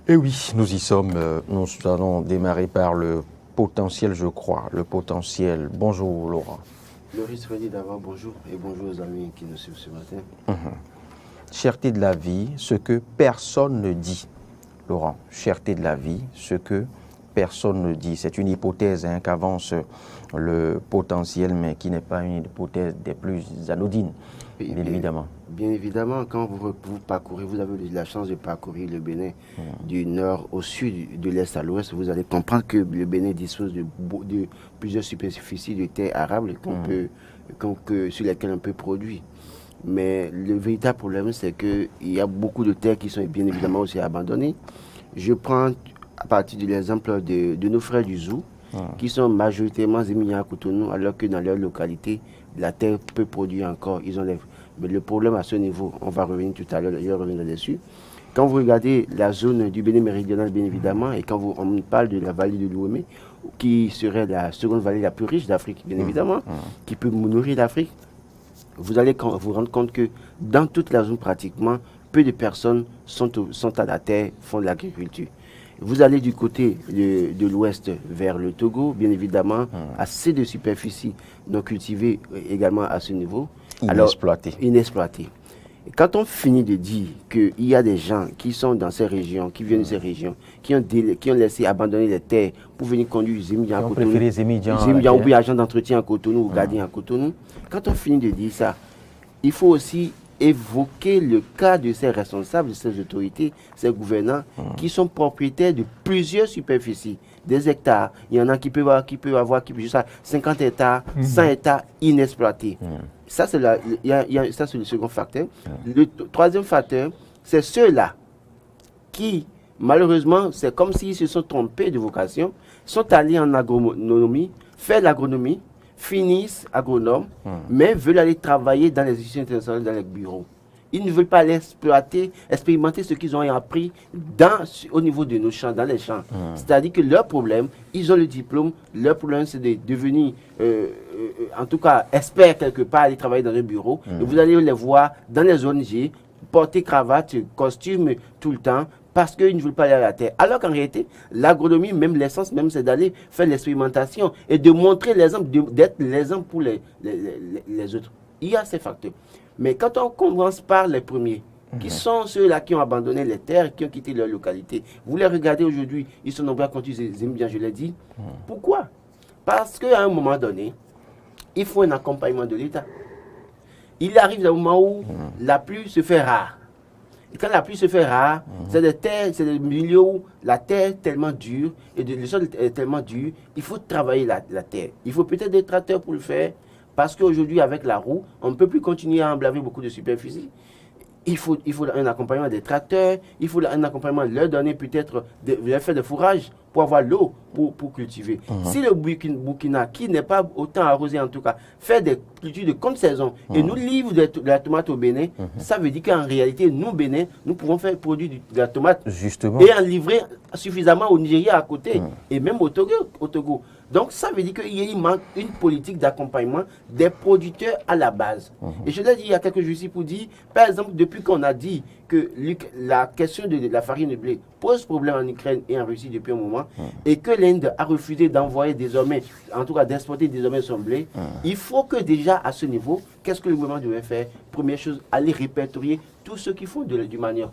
Et oui, nous y sommes. Nous allons démarrer par le potentiel, je crois. Le potentiel. Bonjour, Laurent. Loris Freddy d'abord, bonjour et bonjour aux amis qui nous suivent ce matin. Cherté de la vie, ce que personne ne dit. Laurent, cherté de la vie, ce que personne ne dit. C'est une hypothèse qu'avance le potentiel, mais qui n'est pas une hypothèse des plus anodines, bien évidemment. Bien évidemment, quand vous parcourez, vous avez la chance de parcourir le Bénin du nord au sud, de l'est à l'ouest, vous allez comprendre que le Bénin dispose de plusieurs superficies de terres arables sur lesquelles on peut produire. Mais le véritable problème, c'est qu'il y a beaucoup de terres qui sont bien évidemment aussi abandonnées. Je prends à partir de l'exemple de nos frères du Zou, qui sont majoritairement émigrés à Cotonou, alors que dans leur localité, la terre peut produire encore. Mais le problème à ce niveau, on va revenir tout à l'heure, je reviendrai dessus. Quand vous regardez la zone du Bénin méridional, bien évidemment, et quand on parle de la vallée de l'Ouémé, qui serait la seconde vallée la plus riche d'Afrique, bien évidemment, qui peut nourrir l'Afrique, vous allez vous rendre compte que dans toute la zone pratiquement, peu de personnes sont à la terre, font de l'agriculture. Vous allez du côté de l'ouest vers le Togo, bien évidemment, assez de superficie non cultivée également à ce niveau. Inexploitée. Et quand on finit de dire qu'il y a des gens qui sont dans ces régions, qui viennent de ces régions, qui ont laissé abandonner les terres pour venir conduire les émigrants à Cotonou, les émigrants ou bien agents d'entretien à Cotonou ou gardiens à Cotonou, quand on finit de dire ça, il faut aussi évoquer le cas de ces responsables, de ces autorités, ces gouvernants, qui sont propriétaires de plusieurs superficies, des hectares. Il y en a qui peuvent avoir jusqu'à 50 hectares, 100 hectares inexploités. Ça, c'est le second facteur. Le troisième facteur, c'est ceux-là qui, malheureusement, c'est comme s'ils se sont trompés de vocation, sont allés en agronomie, faire l'agronomie, finissent agronomes, mais veulent aller travailler dans les institutions internationales, dans les bureaux. Ils ne veulent pas aller expérimenter ce qu'ils ont appris au niveau de nos champs, dans les champs. C'est-à-dire que leur problème, ils ont le diplôme, leur problème c'est de devenir, en tout cas, experts quelque part, aller travailler dans un bureau. Et vous allez les voir dans les ONG, porter cravate, costume tout le temps, parce qu'ils ne veulent pas aller à la terre. Alors qu'en réalité, l'agronomie, même l'essence, même c'est d'aller faire l'expérimentation et de montrer l'exemple, d'être l'exemple pour les autres. Il y a ces facteurs. Mais quand on commence par les premiers, qui sont ceux-là qui ont abandonné les terres, qui ont quitté leur localité, vous les regardez aujourd'hui, ils sont nombreux à continuer ces émigrants, je l'ai dit. Pourquoi? Parce qu'à un moment donné, il faut un accompagnement de l'État. Il arrive un moment où la pluie se fait rare. Et quand la pluie se fait rare, c'est des terres, c'est des milieux où la terre est tellement dure, et le sol est tellement dur, il faut travailler la terre. Il faut peut-être des tracteurs pour le faire, parce qu'aujourd'hui, avec la roue, on ne peut plus continuer à emblaver beaucoup de superficie. Il faut un accompagnement des tracteurs, il faut un accompagnement, leur donner peut-être, leur faire des fourrages pour avoir l'eau pour cultiver. Si le Burkina, qui n'est pas autant arrosé en tout cas, fait des cultures de contre-saison et nous livre de la tomate au Bénin, ça veut dire qu'en réalité, nous, Bénin, nous pouvons faire produire de la tomate et en livrer suffisamment au Nigeria à côté et même au Togo. Donc, ça veut dire qu'il manque une politique d'accompagnement des producteurs à la base. Et je l'ai dit il y a quelques jours ici pour dire, par exemple, depuis qu'on a dit que la question de la farine de blé pose problème en Ukraine et en Russie depuis un moment, et que l'Inde a refusé d'envoyer désormais, en tout cas d'exporter désormais son blé, il faut que déjà à ce niveau, qu'est-ce que le gouvernement devrait faire? Première chose, aller répertorier tous ceux qui font du manioc.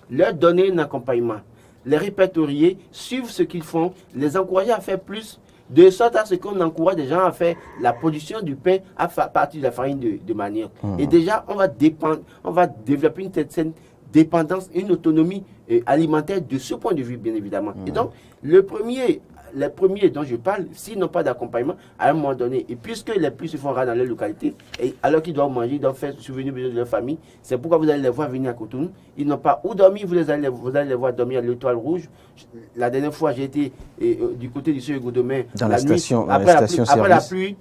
Leur donner un accompagnement. Les répertorier, suivre ce qu'ils font, les encourager à faire plus, de sorte à ce qu'on encourage des gens à faire la production du pain à partir de la farine de manioc. Et déjà, on va développer une certaine dépendance, une autonomie alimentaire de ce point de vue, bien évidemment. Et donc, les premiers dont je parle, s'ils n'ont pas d'accompagnement, à un moment donné, et puisque les plus se font rares dans leur localité, et alors qu'ils doivent manger, ils doivent faire souvenir de leur famille, c'est pourquoi vous allez les voir venir à Cotonou. Ils n'ont pas où dormir, vous allez les voir dormir à l'Étoile Rouge. La dernière fois, j'ai été du côté du Seuil Goudomé, dans la station, après la pluie.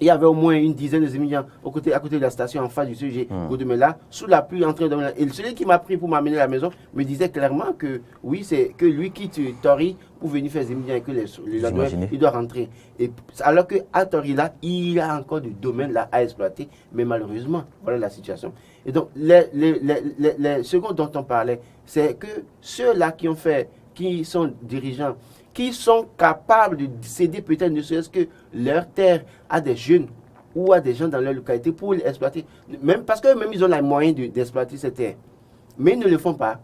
Il y avait au moins une dizaine d'émigrants à côté de la station, en face du sujet Goudomé là, sous la pluie, en train de dormir. Et celui qui m'a pris pour m'amener à la maison me disait clairement que oui, c'est que lui quitte Tori pour venir faire des émigrants et que il doit rentrer. Et alors qu'à Tori là, il y a encore du domaine là à exploiter, mais malheureusement, voilà la situation. Et donc, ce dont on parlait, c'est que ceux-là qui sont dirigeants, qui sont capables de céder peut-être ne serait-ce que leur terre à des jeunes ou à des gens dans leur localité pour l'exploiter. Même parce que même ils ont les moyens d'exploiter cette terre. Mais ils ne le font pas.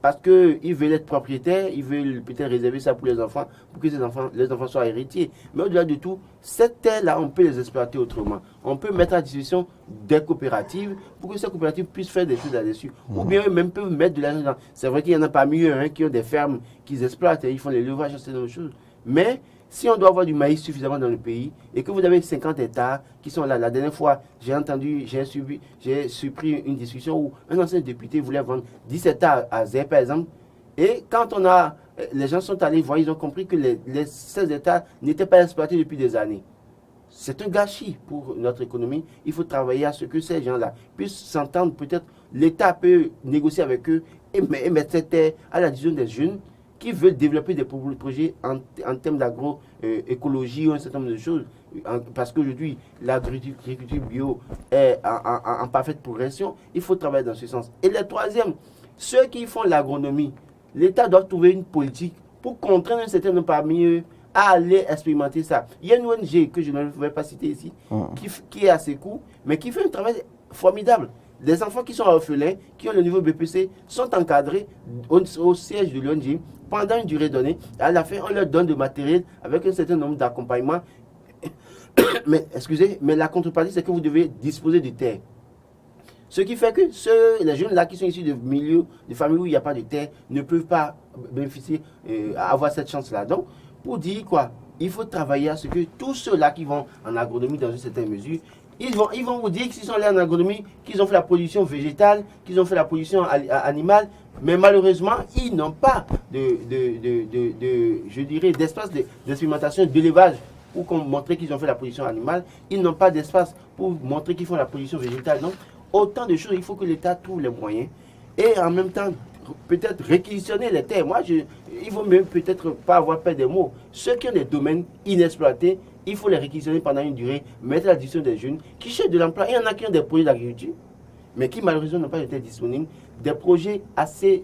Parce qu'ils veulent être propriétaires, ils veulent peut-être réserver ça pour les enfants, pour que les enfants soient héritiers. Mais au-delà de tout, cette terre-là, on peut les exploiter autrement. On peut mettre à disposition des coopératives pour que ces coopératives puissent faire des choses là-dessus. Ou bien eux-mêmes peuvent mettre de l'argent dedans. C'est vrai qu'il y en a parmi eux qui ont des fermes qu'ils exploitent, ils font les levages, c'est autre chose. Mais si on doit avoir du maïs suffisamment dans le pays et que vous avez 50 hectares qui sont là, la dernière fois, j'ai surpris une discussion où un ancien député voulait vendre 10 hectares à Zé, par exemple. Et quand les gens sont allés voir, ils ont compris que les 16 hectares n'étaient pas exploités depuis des années. C'est un gâchis pour notre économie. Il faut travailler à ce que ces gens-là puissent s'entendre. Peut-être l'État peut négocier avec eux et mettre cette terre à la disposition des jeunes qui veulent développer des projets en termes d'agroécologie ou un certain nombre de choses. Parce qu'aujourd'hui, l'agriculture bio est en parfaite progression. Il faut travailler dans ce sens. Et le troisième, ceux qui font l'agronomie, l'État doit trouver une politique pour contraindre un certain nombre parmi eux à aller expérimenter ça. Il y a une ONG que je ne vais pas citer ici, qui est à ses coups, mais qui fait un travail formidable. Les enfants qui sont orphelins, qui ont le niveau BPC, sont encadrés au siège de l'ONG pendant une durée donnée. À la fin, on leur donne du matériel avec un certain nombre d'accompagnements. Mais la contrepartie, c'est que vous devez disposer de terre. Ce qui fait que les jeunes là qui sont issus de milieux, de familles où il n'y a pas de terre, ne peuvent pas bénéficier, avoir cette chance-là. Donc, pour dire quoi, il faut travailler à ce que tous ceux-là qui vont en agronomie dans une certaine mesure, ils vont vous dire que s'ils sont allés en agronomie, qu'ils ont fait la production végétale, qu'ils ont fait la production animale, mais malheureusement, ils n'ont pas d'espace d'expérimentation, d'élevage pour montrer qu'ils ont fait la production animale. Ils n'ont pas d'espace pour montrer qu'ils font la production végétale. Donc, autant de choses, il faut que l'État trouve les moyens et en même temps, peut-être réquisitionner les terres. Il ne faut même peut-être pas avoir peur des mots. Ceux qui ont des domaines inexploités, il faut les réquisitionner pendant une durée, mettre à la disposition des jeunes qui cherchent de l'emploi. Il y en a qui ont des projets d'agriculture, mais qui malheureusement n'ont pas été disponibles. Des projets assez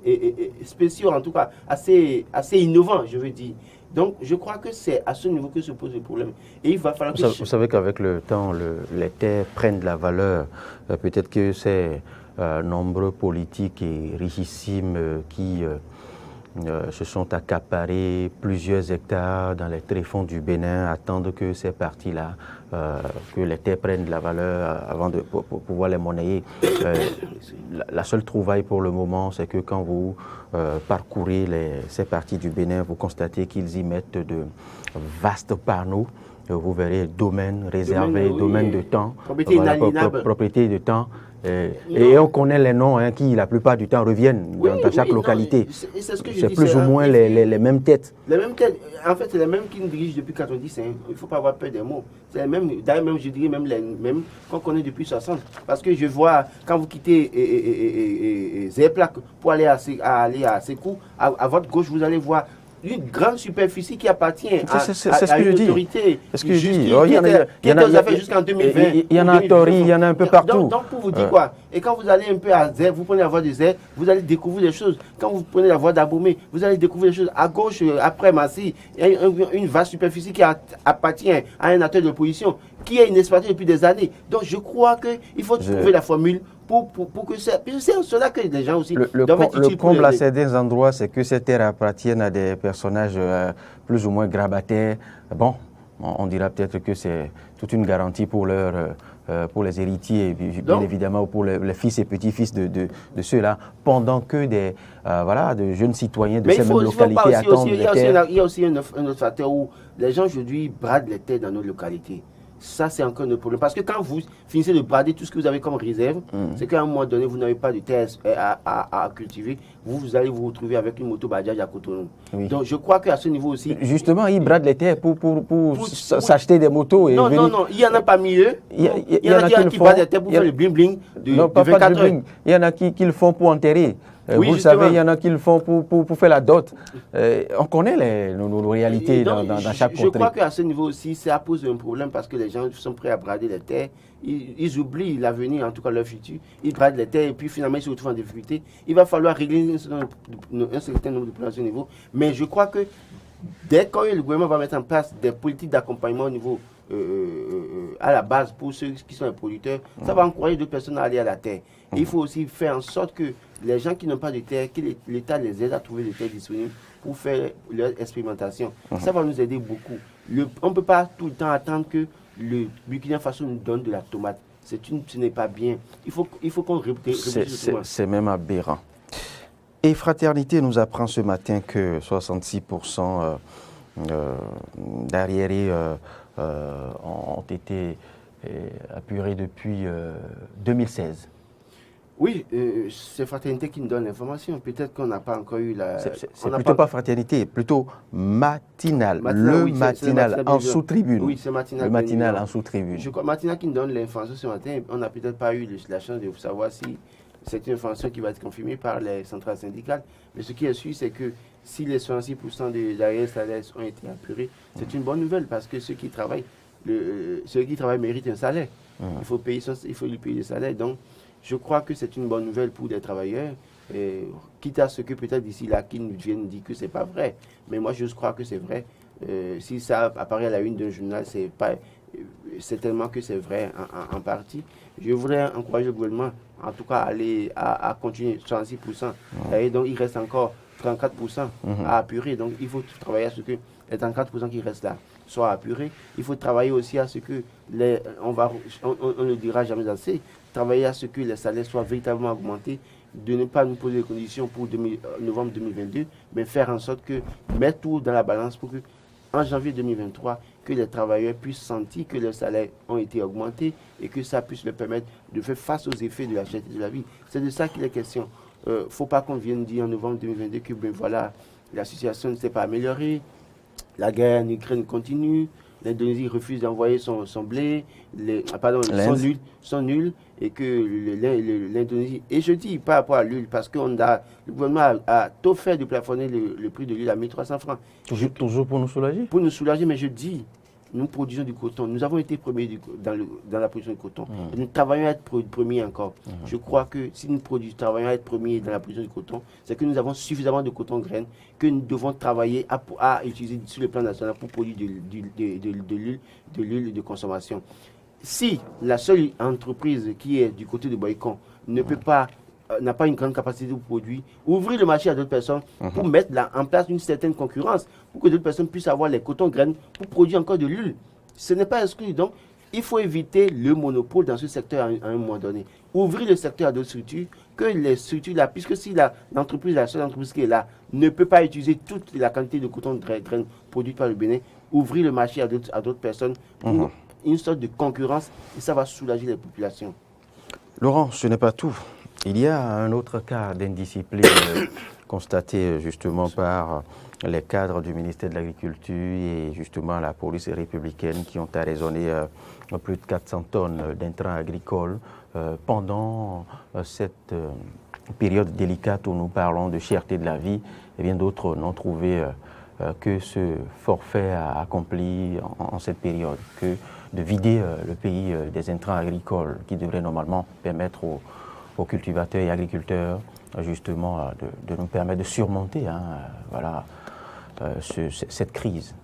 spéciaux, en tout cas, assez innovants, je veux dire. Donc, je crois que c'est à ce niveau que se pose le problème. Et il va falloir que... Vous savez qu'avec le temps, les terres prennent de la valeur. Peut-être que c'est nombreux politiques et richissimes qui se sont accaparés plusieurs hectares dans les tréfonds du Bénin, attendent que ces parties-là, que les terres prennent de la valeur avant de pouvoir les monnayer. La seule trouvaille pour le moment, c'est que quand vous parcourez ces parties du Bénin, vous constatez qu'ils y mettent de vastes panneaux. Vous verrez domaine réservé, domaine de temps, propriété de temps. Et on connaît les noms qui, la plupart du temps, reviennent dans chaque localité. C'est plus ou moins les mêmes têtes. Les mêmes têtes. En fait, c'est les mêmes qui nous dirigent depuis 90. Il ne faut pas avoir peur des mots. C'est les mêmes, d'ailleurs, même, je dirais même les mêmes qu'on connaît depuis 60. Parce que je vois, quand vous quittez Zéplac pour aller à Sékou, à votre gauche, vous allez voir une grande superficie qui appartient à une autorité. C'est ce que je dis. Il y en a jusqu'en 2020. Il y en a à Tori, il y en a un peu partout. Donc pour vous dire quoi, et quand vous allez un peu à Zé, vous prenez la voie de Zé, vous allez découvrir des choses. Quand vous prenez la voie d'Aboumé, vous allez découvrir des choses. À gauche, après Massi, il y a une vaste superficie qui appartient à un acteur de l'opposition qui est inexploité depuis des années. Donc je crois qu'il faut trouver la formule pour que c'est cela que les gens aussi doivent être utiles. Le comble à certains endroits, c'est que ces terres appartiennent à des personnages plus ou moins grabataires. Bon, on dira peut-être que c'est toute une garantie pour pour les héritiers, bien évidemment, ou pour les fils et petits-fils de ceux-là, pendant que de jeunes citoyens de ces mêmes localités attendent les terres. Il y a aussi un autre facteur où les gens aujourd'hui bradent les terres dans nos localités. Ça, c'est encore un problème. Parce que quand vous finissez de brader tout ce que vous avez comme réserve, c'est qu'à un moment donné, vous n'avez pas de terre à cultiver. Vous allez vous retrouver avec une moto Bajaj à Cotonou. Oui. Donc, je crois qu'à ce niveau aussi... Justement, ils bradent les terres pour s'acheter des motos. Non, il y en a parmi eux. Il y en a qui bradent les terres pour faire le bling-bling de 24 heures. Il y en a qui le font pour enterrer. Vous le savez, il y en a qui le font pour faire la dot. On connaît nos réalités donc, dans chaque contrée. Je crois qu'à ce niveau aussi, ça pose un problème parce que les gens sont prêts à brader les terres. Ils oublient l'avenir, en tout cas leur futur. Ils bradent les terres et puis finalement ils se retrouvent en difficulté. Il va falloir régler un certain nombre de problèmes à ce niveau. Mais je crois que dès que le gouvernement va mettre en place des politiques d'accompagnement au niveau à la base pour ceux qui sont les producteurs, ça va encourager d'autres personnes à aller à la terre. Et il faut aussi faire en sorte que les gens qui n'ont pas de terre, que l'État les aide à trouver des terres disponibles pour faire leur expérimentation. Ça va nous aider beaucoup. On ne peut pas tout le temps attendre que le Burkina Faso nous donne de la tomate. Ce n'est pas bien. Il faut qu'on réfléchisse. C'est même aberrant. Et Fraternité nous apprend ce matin que 66% d'arriérés ont été apurés depuis 2016. Oui, c'est Fraternité qui nous donne l'information. Peut-être qu'on n'a pas encore eu la... C'est plutôt pas Fraternité, plutôt matinal. Matinal en sous-tribune. Oui, c'est Matinal. Le Matinal en sous-tribune. Je crois Matinal qui nous donne l'information ce matin. On n'a peut-être pas eu la chance de savoir si c'est une information qui va être confirmée par les centrales syndicales. Mais ce qui est sûr, c'est que si les 66% des arriérés salaires ont été apurés, c'est une bonne nouvelle parce que ceux qui travaillent méritent un salaire. Il faut lui payer le salaire. Donc, je crois que c'est une bonne nouvelle pour les travailleurs, quitte à ce que peut-être d'ici là, qu'ils nous viennent dire que ce n'est pas vrai. Mais moi, je crois que c'est vrai. Si ça apparaît à la une d'un journal, c'est tellement que c'est vrai en partie. Je voudrais encourager le gouvernement, en tout cas, à continuer 66%. Et donc, il reste encore 34% à apurer. Donc, il faut travailler à ce que les 34% qui restent là soient apurés. Il faut travailler aussi à ce que on ne le dira jamais assez, travailler à ce que les salaires soient véritablement augmentés, de ne pas nous poser des conditions pour novembre 2022, mais faire en sorte que mettre tout dans la balance pour que en janvier 2023, que les travailleurs puissent sentir que leurs salaires ont été augmentés et que ça puisse leur permettre de faire face aux effets de la cherté de la vie. C'est de ça qu'il est question. Il ne faut pas qu'on vienne dire en novembre 2022 que voilà, la situation ne s'est pas améliorée, la guerre en Ukraine continue, l'Indonésie refuse d'envoyer son blé, son nul, et que l'Indonésie... Et je dis par rapport à l'huile, parce que le gouvernement a tout fait de plafonner le prix de l'huile à 1300 francs. Toujours pour nous soulager? Pour nous soulager, mais je dis, nous produisons du coton. Nous avons été premiers dans la production du coton. Nous travaillons à être premiers encore. Je crois que si nous travaillons à être premiers dans la production du coton, c'est que nous avons suffisamment de coton graines que nous devons travailler à utiliser sur le plan national pour produire de l'huile de consommation. Si la seule entreprise qui est du côté de Boycon n'a pas une grande capacité de produire, ouvrir le marché à d'autres personnes pour mettre en place une certaine concurrence, pour que d'autres personnes puissent avoir les cotons graines pour produire encore de l'huile. Ce n'est pas exclu. Donc, il faut éviter le monopole dans ce secteur à un moment donné. Ouvrir le secteur à d'autres structures, que les structures là, puisque si la seule entreprise qui est là, ne peut pas utiliser toute la quantité de coton graines produite par le Bénin, ouvrir le marché à d'autres personnes pour une sorte de concurrence, et ça va soulager les populations. Laurent, ce n'est pas tout. Il y a un autre cas d'indiscipline constaté justement par les cadres du ministère de l'Agriculture et justement la police républicaine qui ont arraisonné plus de 400 tonnes d'intrants agricoles pendant cette période délicate où nous parlons de cherté de la vie. Et bien d'autres n'ont trouvé que ce forfait accompli en cette période, que de vider le pays des intrants agricoles qui devraient normalement permettre aux cultivateurs et agriculteurs justement de nous permettre de surmonter cette crise.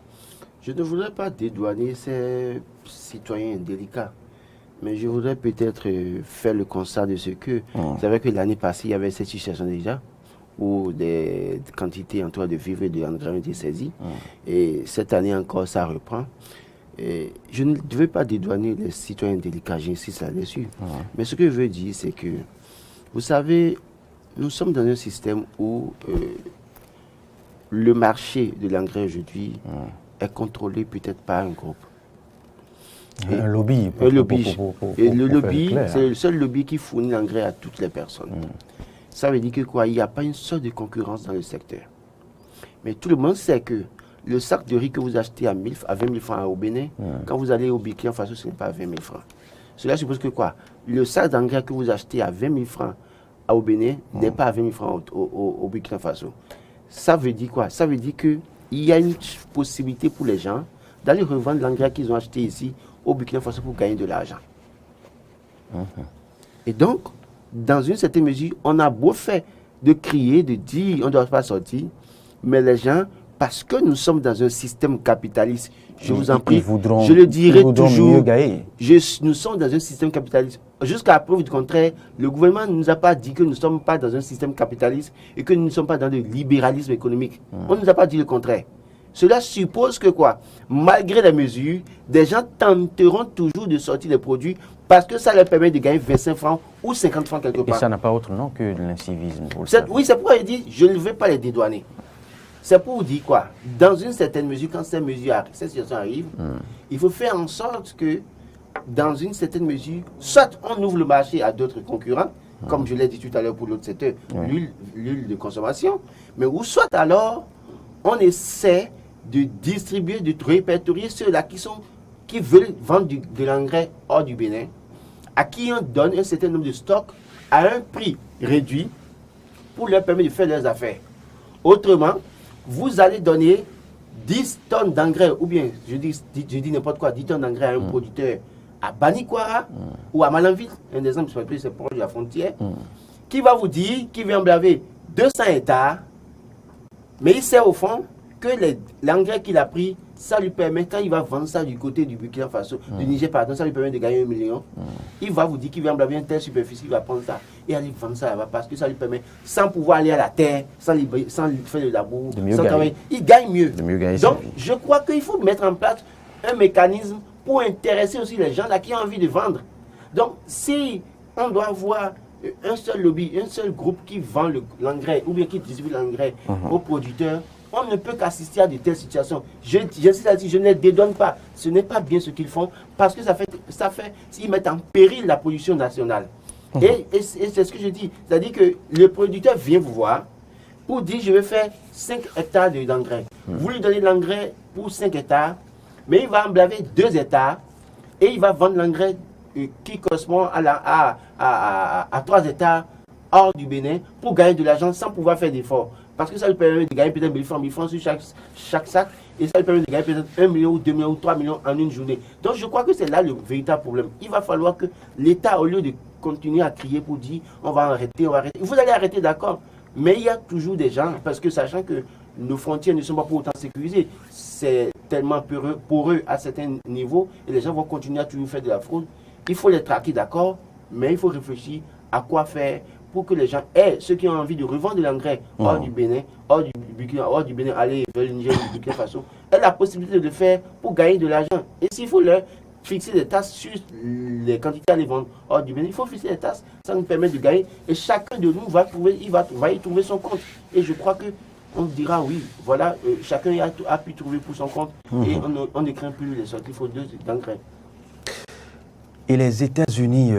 Je ne voudrais pas dédouaner ces citoyens délicats, mais je voudrais peut-être faire le constat de ce que, vous savez que l'année passée, il y avait cette situation déjà, où des quantités en de vivres et d'engrais ont été saisies, et cette année encore, ça reprend. Et je ne devais pas dédouaner les citoyens délicats, j'insiste là-dessus. Mais ce que je veux dire, c'est que, vous savez, nous sommes dans un système où le marché de l'engrais aujourd'hui est contrôlé peut-être par un groupe. Un lobby. Et le lobby, c'est le seul lobby qui fournit l'engrais à toutes les personnes. Ça veut dire que quoi? Il n'y a pas une sorte de concurrence dans le secteur. Mais tout le monde sait que le sac de riz que vous achetez à 20 000 francs au Bénin, quand vous allez au Burkina Faso, ce n'est pas 20 000 francs. Cela suppose que quoi? Le sac d'engrais que vous achetez à 20 000 francs au Bénin n'est pas à 20 000 francs au Burkina Faso. Ça veut dire quoi? Ça veut dire qu'il y a une possibilité pour les gens d'aller revendre l'engrais qu'ils ont acheté ici au Burkina Faso pour gagner de l'argent. Et donc, dans une certaine mesure, on a beau fait de crier, de dire on ne doit pas sortir, mais les gens, parce que nous sommes dans un système capitaliste, je vous en prie, je le dirai toujours, nous sommes dans un système capitaliste. Jusqu'à preuve du contraire, le gouvernement ne nous a pas dit que nous ne sommes pas dans un système capitaliste et que nous ne sommes pas dans le libéralisme économique. On ne nous a pas dit le contraire. Cela suppose que quoi? Malgré les mesures, des gens tenteront toujours de sortir les produits parce que ça leur permet de gagner 25 francs ou 50 francs quelque part. Et ça n'a pas autre nom que de l'incivisme. Oui, c'est pourquoi il dit, je ne vais pas les dédouaner. C'est pour dire quoi? Dans une certaine mesure, quand ces situations arrivent, il faut faire en sorte que, dans une certaine mesure, soit on ouvre le marché à d'autres concurrents, comme je l'ai dit tout à l'heure pour l'autre secteur, l'huile de consommation, mais ou soit alors, on essaie de distribuer, de répertorier ceux-là qui veulent vendre de l'engrais hors du Bénin, à qui on donne un certain nombre de stocks à un prix réduit pour leur permettre de faire leurs affaires. Autrement, vous allez donner 10 tonnes d'engrais, ou bien, je dis n'importe quoi, 10 tonnes d'engrais à un producteur à Banikwara ou à Malanville, un exemple, c'est proche de la frontière, qui va vous dire qu'il vient blaver 200 hectares, mais il sait au fond que l'engrais qu'il a pris, ça lui permet, quand il va vendre ça du côté du Burkina Faso, du Niger, pardon, ça lui permet de gagner 1 million. Il va vous dire qu'il vient blaver une telle superficie, il va prendre ça et aller vendre ça là-bas parce que ça lui permet, sans pouvoir aller à la terre, sans lui faire le labour, sans travailler, il gagne mieux. Donc, je crois qu'il faut mettre en place un mécanisme pour intéresser aussi les gens là qui ont envie de vendre. Donc, si on doit avoir un seul lobby, un seul groupe qui vend l'engrais ou bien qui distribue l'engrais aux producteurs, on ne peut qu'assister à de telles situations. Je ne les dédouane pas. Ce n'est pas bien ce qu'ils font parce que ils mettent en péril la production nationale. Et c'est ce que je dis. C'est-à-dire que le producteur vient vous voir pour dire je vais faire 5 hectares d'engrais. Vous lui donnez l'engrais pour 5 hectares, mais il va emblaver 2 hectares et il va vendre l'engrais qui correspond à 3 hectares hors du Bénin pour gagner de l'argent sans pouvoir faire d'efforts. Parce que ça lui permet de gagner peut-être 1000 francs sur chaque sac et ça lui permet de gagner peut-être 1 million ou 2 millions ou 3 millions en une journée. Donc je crois que c'est là le véritable problème. Il va falloir que l'État, au lieu de continuer à crier pour dire on va arrêter, vous allez arrêter, d'accord, mais il y a toujours des gens, parce que sachant que nos frontières ne sont pas pour autant sécurisées, c'est tellement poreux à certains niveaux et les gens vont continuer à toujours faire de la fraude. Il faut les traquer, d'accord, mais il faut réfléchir à quoi faire pour que les gens ceux qui ont envie de revendre de l'engrais hors du Bénin, hors du Bénin, aller vers le Niger, le Burkina Faso, aient la possibilité de le faire pour gagner de l'argent. Et s'il faut leur fixer des taxes sur les quantités à les vendre hors du Bénin, il faut fixer des taxes, ça nous permet de gagner. Et chacun de nous va y trouver son compte. Et je crois que on dira oui, voilà, chacun a pu trouver pour son compte et on ne craint plus les sorties fraudeuses d'engrais. Et les États-Unis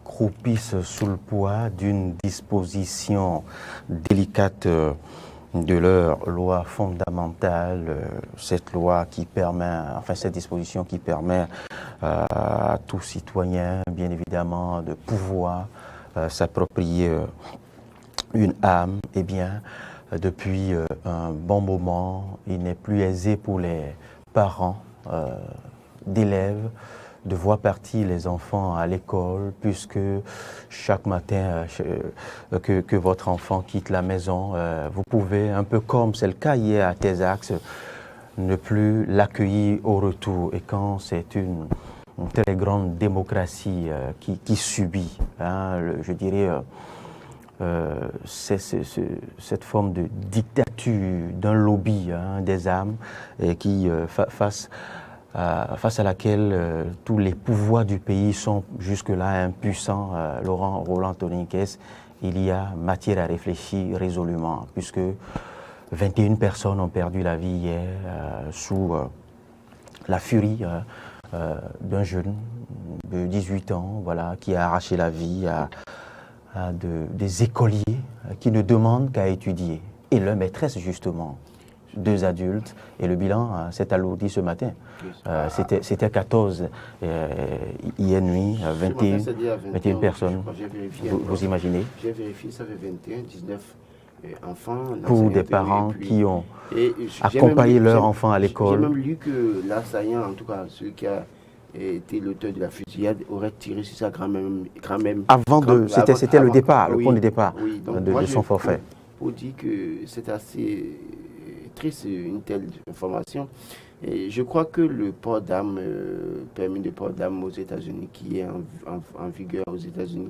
croupissent sous le poids d'une disposition délicate de leur loi fondamentale, cette loi qui permet, enfin cette disposition qui permet à tout citoyen, bien évidemment, de pouvoir s'approprier une arme. Eh bien, depuis un bon moment, il n'est plus aisé pour les parents d'élèves de voir partir les enfants à l'école, puisque chaque matin que votre enfant quitte la maison, vous pouvez, un peu comme c'est le cas hier à Tesax, ne plus l'accueillir au retour. Et quand c'est une très grande démocratie qui subit, je dirais, cette forme de dictature d'un lobby des armes qui face à laquelle tous les pouvoirs du pays sont jusque-là impuissants, Roland Toninquès, il y a matière à réfléchir résolument, puisque 21 personnes ont perdu la vie hier sous la furie d'un jeune de 18 ans, voilà, qui a arraché la vie à des écoliers qui ne demandent qu'à étudier. Et leur maîtresse, justement. 2 adultes, et le bilan s'est alourdi ce matin. C'était 14 hier nuit, 21 personnes. Vous imaginez? J'ai vérifié, ça fait 21, 19 enfants. Pour des parents qui ont accompagné leur enfant à l'école. J'ai même lu que l'assaillant, en tout cas celui qui a été l'auteur de la fusillade, aurait tiré sur sa grand-mère. C'était le départ, le point de départ de son forfait. Pour dire que c'est assez triste une telle information. Et je crois que le port d'armes, permis de port d'armes aux États-Unis, qui est en vigueur aux États-Unis,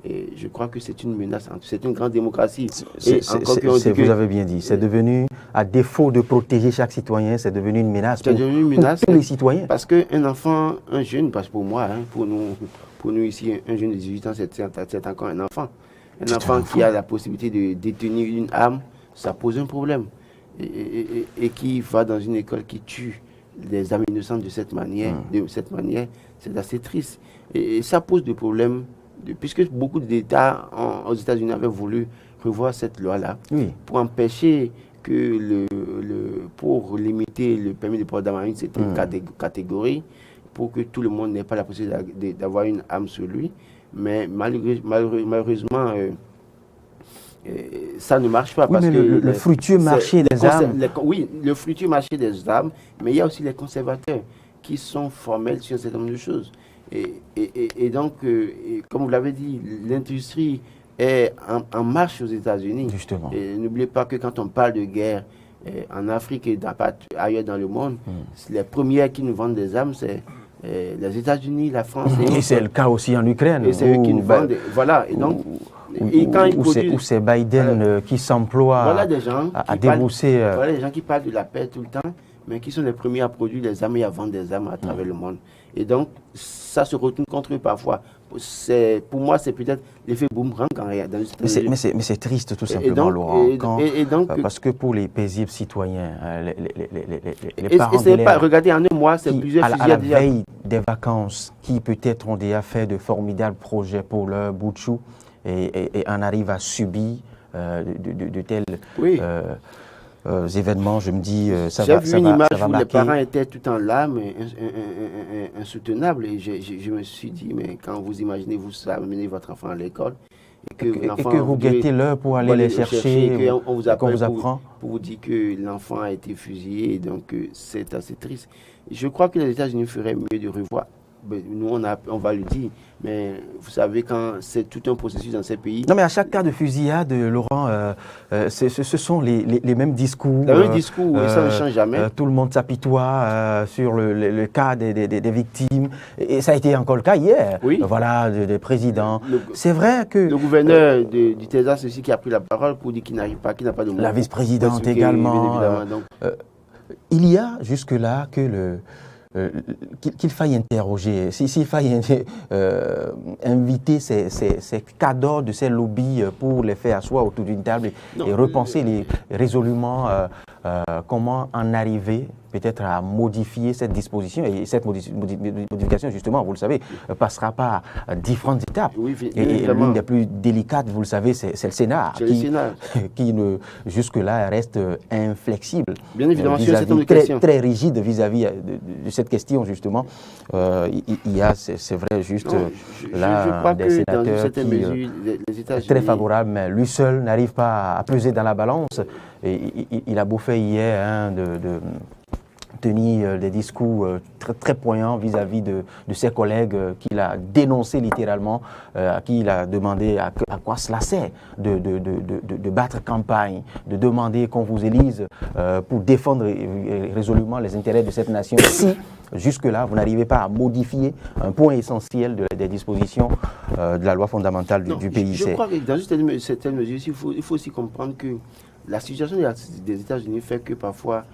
et je crois que c'est une menace, c'est une grande démocratie. Vous avez bien dit, c'est devenu, à défaut de protéger chaque citoyen, c'est devenu une menace pour tous les citoyens. Parce qu'un enfant, un jeune, parce que pour moi, pour nous ici, un jeune de 18 ans, c'est encore un enfant. Un enfant qui a la possibilité de détenir une arme, ça pose un problème. Et qui va dans une école qui tue des âmes innocentes de cette manière, c'est assez triste. Et ça pose des problèmes, puisque beaucoup d'États aux États-Unis avaient voulu revoir cette loi-là pour empêcher que pour limiter le permis de port d'armes à une certaine catégorie, pour que tout le monde n'ait pas la possibilité d'avoir une arme sur lui. Mais malheureusement, ça ne marche pas. Parce que le fructueux marché des armes. Oui, le fructueux marché des armes, mais il y a aussi les conservateurs qui sont formels sur un certain nombre de choses. Et donc, comme vous l'avez dit, l'industrie est en marche aux États-Unis. Justement. N'oubliez pas que quand on parle de guerre en Afrique et ailleurs dans le monde, les premières qui nous vendent des armes, c'est les États-Unis, la France. Et c'est le cas aussi en Ukraine. Et c'est eux qui nous vendent. Voilà. Et donc, où c'est Biden qui s'emploie à débourser. Voilà des gens qui parlent de la paix tout le temps, mais qui sont les premiers à produire des armes et à vendre des armes à travers le monde. Et donc, ça se retourne contre eux parfois. Pour moi, c'est peut-être l'effet boomerang en réalité. Mais c'est triste tout simplement, Laurent. Parce que pour les paisibles citoyens, les parents d'élèves, regardez, en un mois, c'est plusieurs fusillades. À la veille des vacances, qui peut-être ont déjà fait de formidables projets pour leur bout de chou et en arrivent à subir de tels événements, je me dis, ça va marquer. J'ai vu une image où les parents étaient tout en larmes, insoutenables, et je me suis dit, mais quand vous imaginez, vous amenez votre enfant à l'école, et que vous guettez l'heure pour aller les chercher, on vous apprend pour vous dire que l'enfant a été fusillé, et donc c'est assez triste. Je crois que les États-Unis feraient mieux de revoir. Nous, on va le dire, mais vous savez, quand c'est tout un processus dans ces pays... Non, mais à chaque cas de fusillade, Laurent, ce sont les mêmes discours. Les mêmes discours, ça ne change jamais. Tout le monde s'apitoie sur le cas des victimes. Et ça a été encore le cas hier. Oui. Voilà, des présidents. C'est vrai que... Le gouverneur du Texas aussi qui a pris la parole pour dire qu'il n'arrive pas, qu'il n'a pas de mots. La vice-présidente également. Il y a jusque-là que qu'il faille interroger, s'il faille inviter ces cadres de ces lobbies pour les faire asseoir autour d'une table et repenser résolument comment en arriver peut-être à modifier cette disposition. Et cette modification, justement, vous le savez, passera par différentes étapes. Oui, et l'une des plus délicates, vous le savez, c'est le Sénat, qui jusque-là reste inflexible. Bien évidemment, très rigide vis-à-vis de cette question, justement. Il y a, c'est vrai, juste là, des sénateurs qui très favorables, mais lui seul n'arrive pas à peser dans la balance. Et il a beau faire hier de tenir des discours très, très poignants vis-à-vis de ses collègues qu'il a dénoncés littéralement, à qui il a demandé à quoi cela sert de battre campagne, de demander qu'on vous élise pour défendre résolument les intérêts de cette nation. Si jusque-là, vous n'arrivez pas à modifier un point essentiel des dispositions de la loi fondamentale du pays. Je crois que dans cette mesure, il faut aussi comprendre que la situation des États-Unis fait que parfois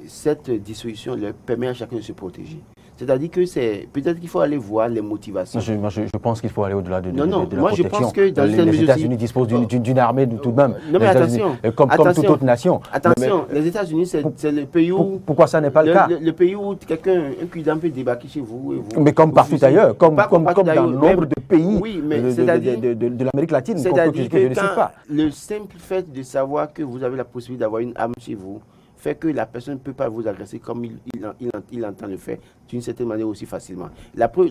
cette dissolution leur permet à chacun de se protéger. C'est-à-dire que peut-être qu'il faut aller voir les motivations. Je pense qu'il faut aller au-delà de la moi, protection. Je pense que dans les États-Unis disposent d'une armée tout de même. Non, mais attention. Comme toute autre nation. Attention, les États-Unis, c'est le pays où... Pourquoi ça n'est pas le cas? Le pays où un Kudam peut débarquer chez vous. Mais comme partout ailleurs, comme dans nombre de pays Oui, mais de l'Amérique latine que je ne sais pas. Le simple fait de savoir que vous avez la possibilité d'avoir une arme chez vous fait que la personne ne peut pas vous agresser comme il entend le faire d'une certaine manière aussi facilement. La preuve,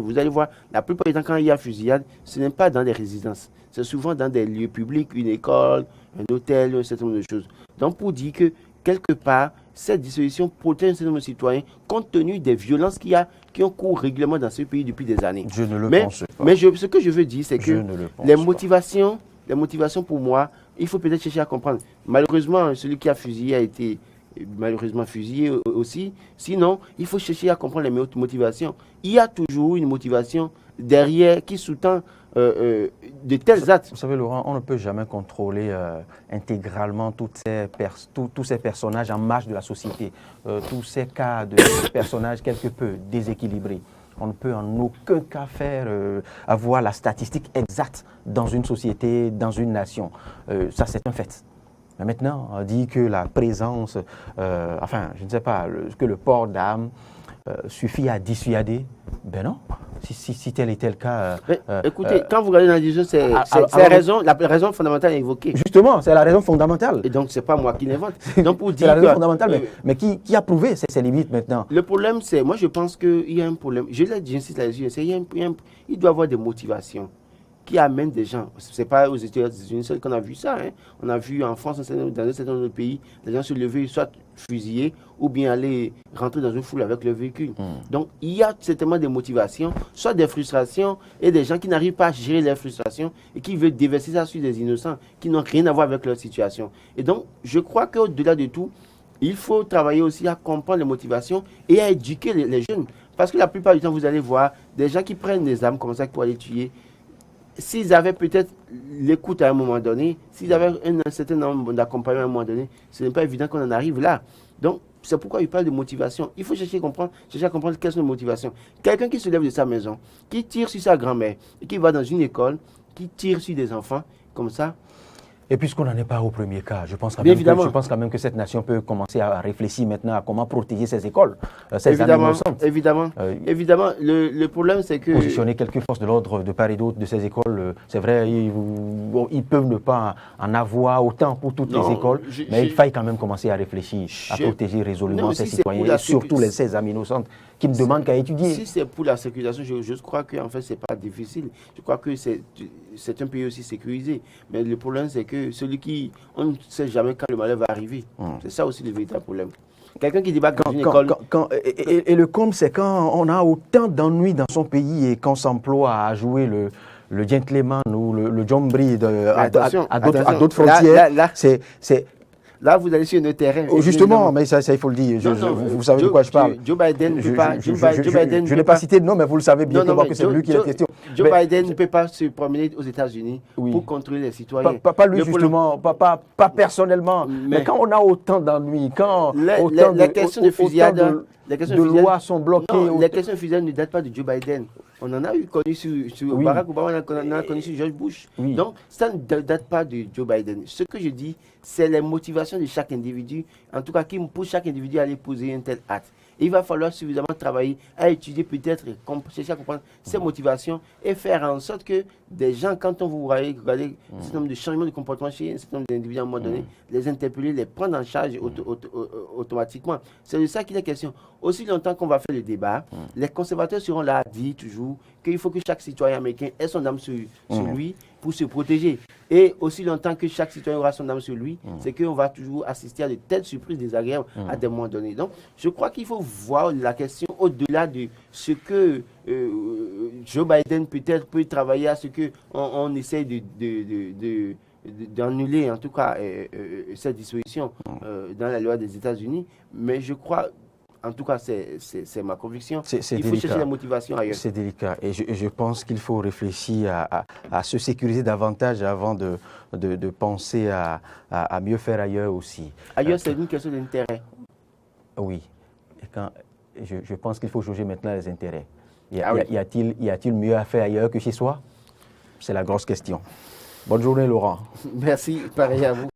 vous allez voir, la plupart du temps quand il y a fusillade, ce n'est pas dans des résidences. C'est souvent dans des lieux publics, une école, un hôtel, un certain nombre de choses. Donc pour dire que quelque part, cette disposition protège un certain nombre de citoyens compte tenu des violences qui ont cours régulièrement dans ce pays depuis des années. Je ne le pense pas. Mais ce que je veux dire, c'est que les motivations pour moi, il faut peut-être chercher à comprendre. Malheureusement, celui qui a fusillé a été malheureusement fusillé aussi. Sinon, il faut chercher à comprendre les motivations. Il y a toujours une motivation derrière qui sous-tend de tels actes. Vous savez, Laurent, on ne peut jamais contrôler intégralement tous ces personnages en marge de la société, tous ces cas de personnages quelque peu déséquilibrés. On ne peut en aucun cas avoir la statistique exacte dans une société, dans une nation. Ça, c'est un fait. Mais maintenant, on dit que la présence, je ne sais pas, que le port d'armes suffit à dissuader. Ben non. Si tel était le cas... écoutez, quand vous regardez dans la discussion, la raison fondamentale est évoquée. Justement, c'est la raison fondamentale. Et donc, ce n'est pas moi qui l'invente. Donc, pour dire c'est la raison fondamentale, mais qui a prouvé ses limites maintenant? Le problème, c'est... Moi, je pense qu'il y a un problème. J'insiste là-dessus. Il doit y avoir des motivations qui amènent des gens. Ce n'est pas aux États-Unis seuls qu'on a vu ça. Hein. On a vu en France, dans un certain nombre de pays, des gens se lever, soit fusillés, ou bien aller rentrer dans une foule avec leur véhicule. Donc, il y a certainement des motivations, soit des frustrations, et des gens qui n'arrivent pas à gérer leurs frustrations et qui veulent déverser ça sur des innocents qui n'ont rien à voir avec leur situation. Et donc, je crois qu'au-delà de tout, il faut travailler aussi à comprendre les motivations et à éduquer les jeunes. Parce que la plupart du temps, vous allez voir des gens qui prennent des armes comme ça pour aller tuer. S'ils avaient peut-être l'écoute à un moment donné, s'ils avaient un certain nombre d'accompagnements à un moment donné, ce n'est pas évident qu'on en arrive là. Donc, c'est pourquoi il parle de motivation. Il faut chercher à comprendre quelles sont les motivations. Quelqu'un qui se lève de sa maison, qui tire sur sa grand-mère, et qui va dans une école, qui tire sur des enfants, comme ça. Et puisqu'on n'en est pas au premier cas, je pense quand même que cette nation peut commencer à réfléchir maintenant à comment protéger ses écoles, ses âmes innocentes. Évidemment. Le problème, c'est que... Positionner quelques forces de l'ordre de part et d'autre de ces écoles, c'est vrai, ils peuvent ne pas en avoir autant pour toutes les écoles, mais il faille quand même commencer à réfléchir, à protéger résolument ces citoyens, et surtout ces âmes innocentes qui ne demandent qu'à étudier. Si c'est pour la sécurisation, je crois qu'en fait, ce n'est pas difficile. Je crois que c'est un pays aussi sécurisé. Mais le problème, c'est que on ne sait jamais quand le malheur va arriver. C'est ça aussi le véritable problème. Quelqu'un qui débarque dans une école... Et le comble, c'est quand on a autant d'ennuis dans son pays et qu'on s'emploie à jouer le gentleman ou le jombri à d'autres frontières. Là, vous allez sur le terrain. Justement, mais ça, il faut le dire. Vous savez de quoi je parle. Joe Biden ne peut pas... Je n'ai pas cité de nom, mais vous le savez bien que c'est lui qui est la question. Joe Biden ne peut pas se promener aux États-Unis pour contrôler les citoyens. Pas lui, justement, pas personnellement. Mais quand on a autant d'ennuis, quand les questions de fusillade... de lois sont bloquées. Non, les questions de fusillade ne datent pas de Joe Biden. On en a eu connu sur Barack Obama, on en a connu sur George Bush. Donc, ça ne date pas de Joe Biden. Ce que je dis, c'est les motivations de chaque individu, en tout cas qui pousse chaque individu à aller poser un tel acte. Et il va falloir suffisamment travailler à étudier peut-être, chercher à comprendre ces motivations et faire en sorte que des gens, quand on vous regarde un certain nombre de changements de comportement chez un certain nombre d'individus à un moment donné, les interpeller, les prendre en charge automatiquement. C'est de ça qu'il est question. Aussi longtemps qu'on va faire le débat, les conservateurs seront là à dire toujours qu'il faut que chaque citoyen américain ait son âme sur lui pour se protéger. Et aussi longtemps que chaque citoyen aura son âme sur lui, c'est qu'on va toujours assister à de telles surprises désagréables à des moments donnés. Donc, je crois qu'il faut voir la question au-delà de ce que Joe Biden peut-être peut travailler à ce qu'on essaye d'annuler, en tout cas, cette disposition dans la loi des États-Unis. Mais je crois... En tout cas, c'est ma conviction. Il faut chercher la motivation ailleurs. C'est délicat. Et je pense qu'il faut réfléchir à se sécuriser davantage avant de penser à mieux faire ailleurs aussi. Ailleurs, c'est une question d'intérêt. Oui. Je pense qu'il faut jauger maintenant les intérêts. Y a-t-il mieux à faire ailleurs que chez soi? C'est la grosse question. Bonne journée, Laurent. Merci. Pareil à vous.